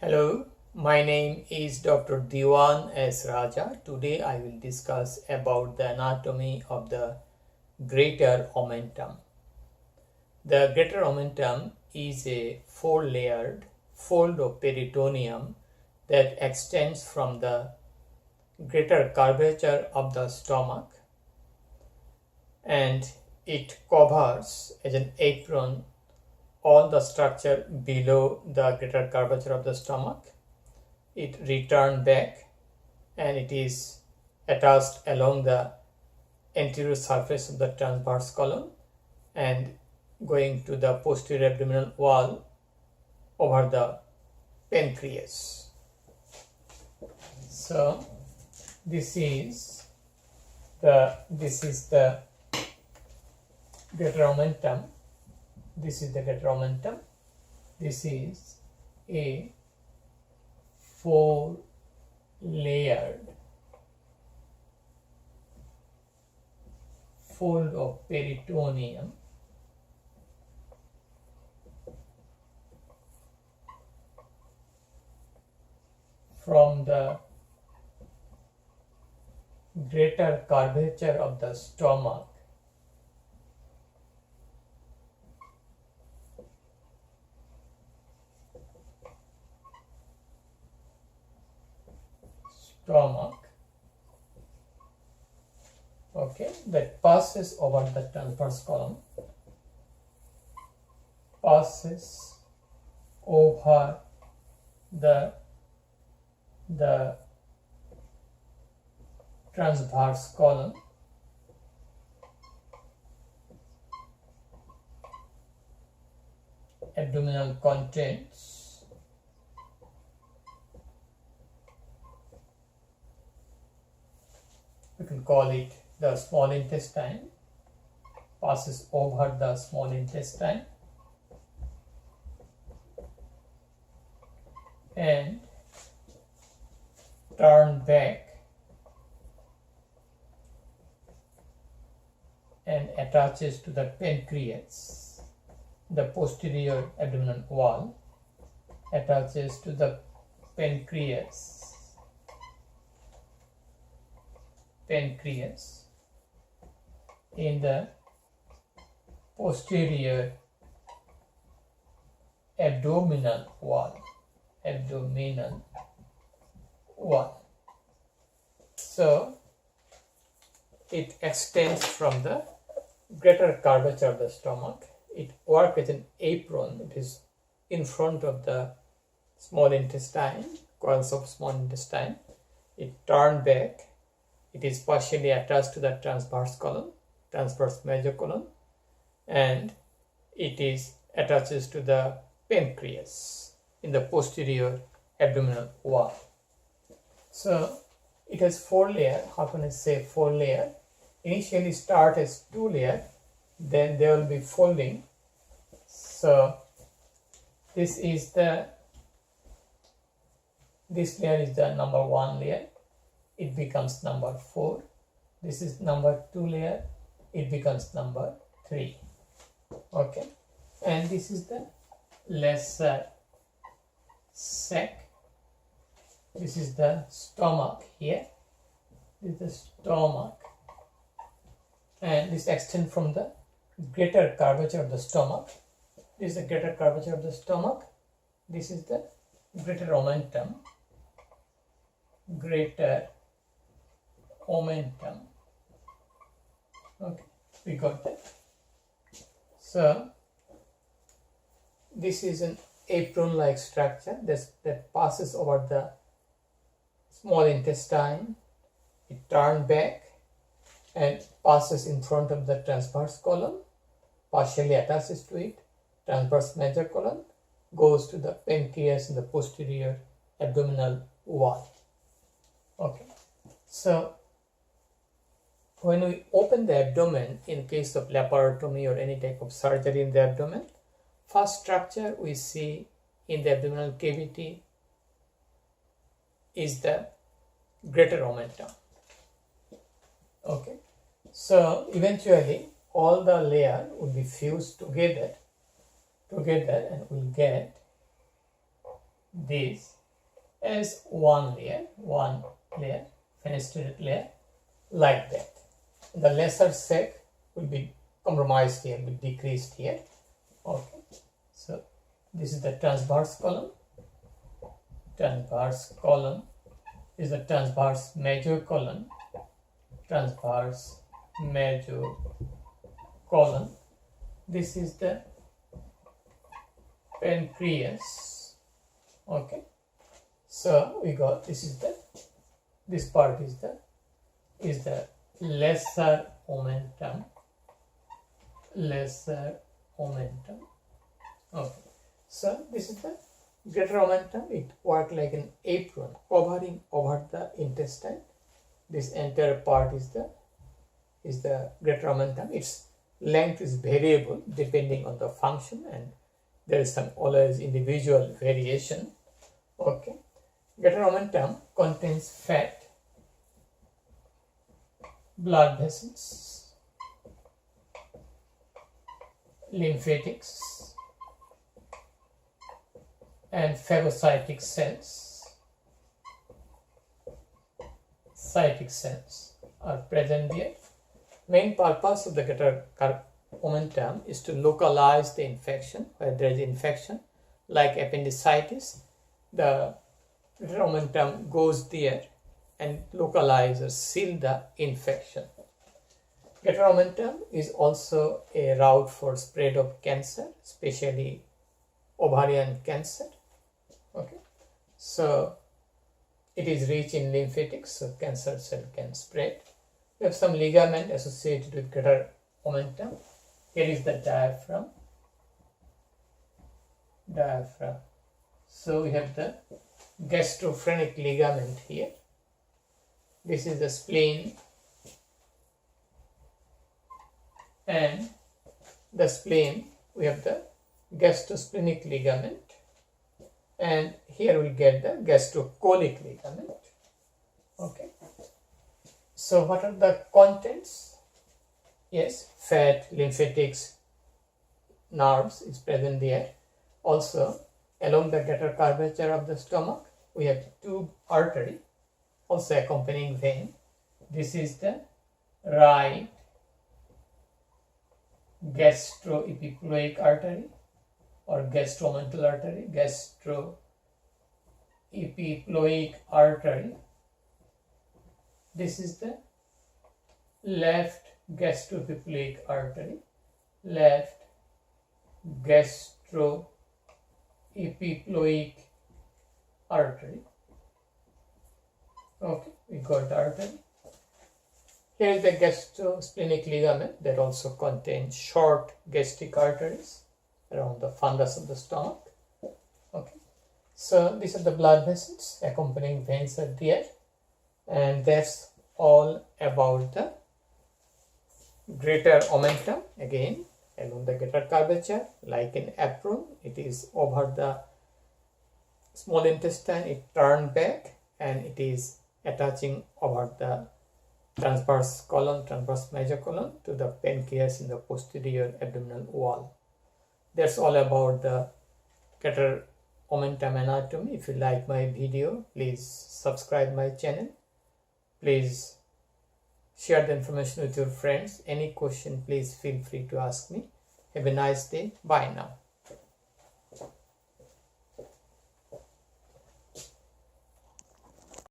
Hello, my name is Dr. Diwan S. Raja. Today I will discuss about the anatomy of the greater omentum. The greater omentum is a four-layered fold of peritoneum that extends from the greater curvature of the stomach, and it covers as an apron all the structure below the greater curvature of the stomach. It returns back and it is attached along the anterior surface of the transverse column and going to the posterior abdominal wall over the pancreas. So this is the greater omentum. This is the greater omentum. This is a four-layered fold of peritoneum from the greater curvature of the stomach that passes over the transverse column, passes over the transverse column, abdominal contents, we can call it the small intestine, passes over the small intestine and turn back and attaches to the pancreas. The posterior abdominal wall attaches to the pancreas in the posterior abdominal wall. So it extends from the greater curvature of the stomach. It works as an apron. It is in front of the small intestine, coils of small intestine. It turns back. It is partially attached to the transverse column, transverse major column, and it is attaches to the pancreas in the posterior abdominal wall. So it has four layer. How can I say four layer? Initially start as two layer, then they will be folding. So this layer is the number one layer. It becomes number 4. This is number 2 layer. It becomes number 3. Okay, and this is the lesser sac. This is the stomach here. This is the stomach, and this extends from the greater curvature of the stomach. This is the greater curvature of the stomach. This is the greater omentum. Okay, we got that. So this is an apron-like structure that passes over the small intestine. It turns back and passes in front of the transverse column, partially attaches to it, transverse major column, goes to the pancreas in the posterior abdominal wall. Okay, so when we open the abdomen in case of laparotomy or any type of surgery in the abdomen, first structure we see in the abdominal cavity is the greater omentum. Okay, so eventually all the layer will be fused together and we'll get this as one layer, fenestrated layer, like that. The lesser sec will be compromised here, will be decreased here. Okay, so this is the transverse column. Transverse column is the transverse major column. Transverse major column. This is the pancreas. Okay, so we got this part is the lesser omentum. Okay, so this is the greater omentum. It works like an apron covering over the intestine. This entire part is the greater omentum. Its length is variable depending on the function, and there is some always individual variation. Okay, greater omentum contains fat, blood vessels, lymphatics, and phagocytic cells. Cytic cells are present here. Main purpose of the greater omentum is to localize the infection where there is infection, like appendicitis. The greater omentum goes there and localize or seal the infection. Greater omentum is also a route for spread of cancer, especially ovarian cancer. Okay, so it is rich in lymphatics, so cancer cell can spread. We have some ligament associated with greater omentum. Here is the diaphragm. So we have the gastrophrenic ligament here. This is the spleen, and the spleen we have the gastrosplenic ligament, and here we get the gastrocolic ligament. Okay, so what are the contents? Yes, fat, lymphatics, nerves is present there. Also, along the greater curvature of the stomach, we have tube artery, also accompanying vein. This is the right gastroepiploic artery or gastromental artery. Gastroepiploic artery. This is the left gastroepiploic artery. Left gastroepiploic artery. Okay, we got the artery. Here is the gastrosplenic ligament that also contains short gastric arteries around the fundus of the stomach. Okay, so these are the blood vessels, accompanying veins are there, and that's all about the greater omentum. Again, along the greater curvature, like an apron, it is over the small intestine, it turns back, and it is attaching over the transverse major colon to the pancreas in the posterior abdominal wall. That's all about the greater omentum anatomy. If you like my video, please subscribe my channel. Please share the information with your friends. Any question, please feel free to ask me. Have a nice day. Bye now.